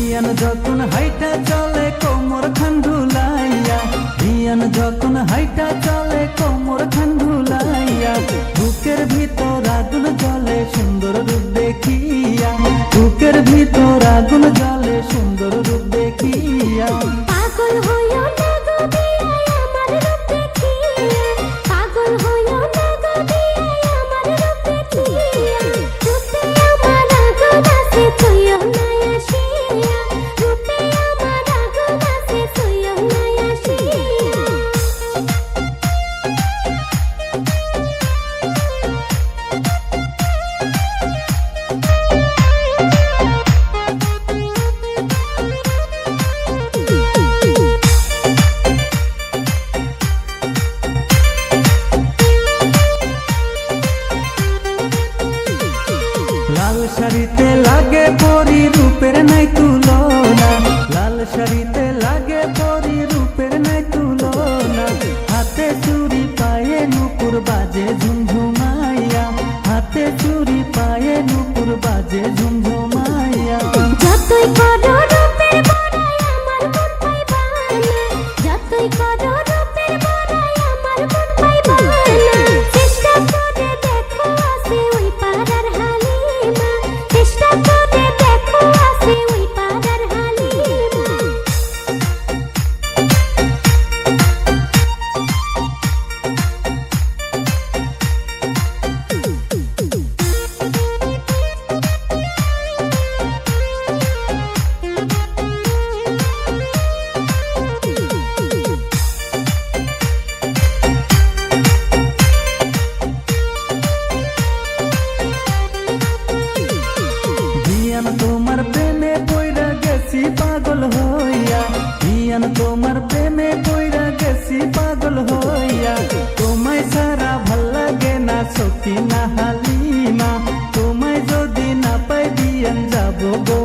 বিয়ান যখন হাইটা চলে কোমর খান ঢুলাইয়া, বিয়ান যখন হাইটা চলে কোমর খান ঢুলাইয়া, বুকের ভিতর আগুন জ্বলে সুন্দর রূপ দেখিয়া, বুকের ভিতর আগুন জ্বলে সুন্দর রূপ দেখিয়া। পাগল হইও না গো বিয়াই আমার রূপ দেখিয়া, পাগল হইও না গো বিয়াই আমার রূপ দেখিয়া। রূপে আমার আগুন আছে ছইও না আসিয়া, রূপে আমার আগুন আছে ছইও না আসিয়া। লাল শাড়িতে লাগে পরি রূপের নাই তুলনা, লাল শাড়িতে লাগে পরি রূপের নাই তুলনা, হাতে চুরি পায়ে নুপুর বাজে ঝুমঝুমাইয়া, হাতে চুরি পায়ে নুপুর বাজে ঝুমঝুমাইয়া। যতই করো রূপের বড়াই আমার মন পাইবা না, যতই করো রূপের বড়াই আমার মন পাইবা না। চেষ্টা করে দেখো আছে ওই পাড়ার হালিমা, চেষ্টা করে দেখো আছে ওই পাড়ার হালিমা। বিয়ান তোমার প্রেমে পইরা গেছি পাগল হইয়া, বিয়ান তোমার প্রেমে পইরা গেছি পাগল হইয়া, তোমায় সারা ভাল লাগে না সখী না হালিমা, তোমায় যদি না পাই বিয়ান যাবো গো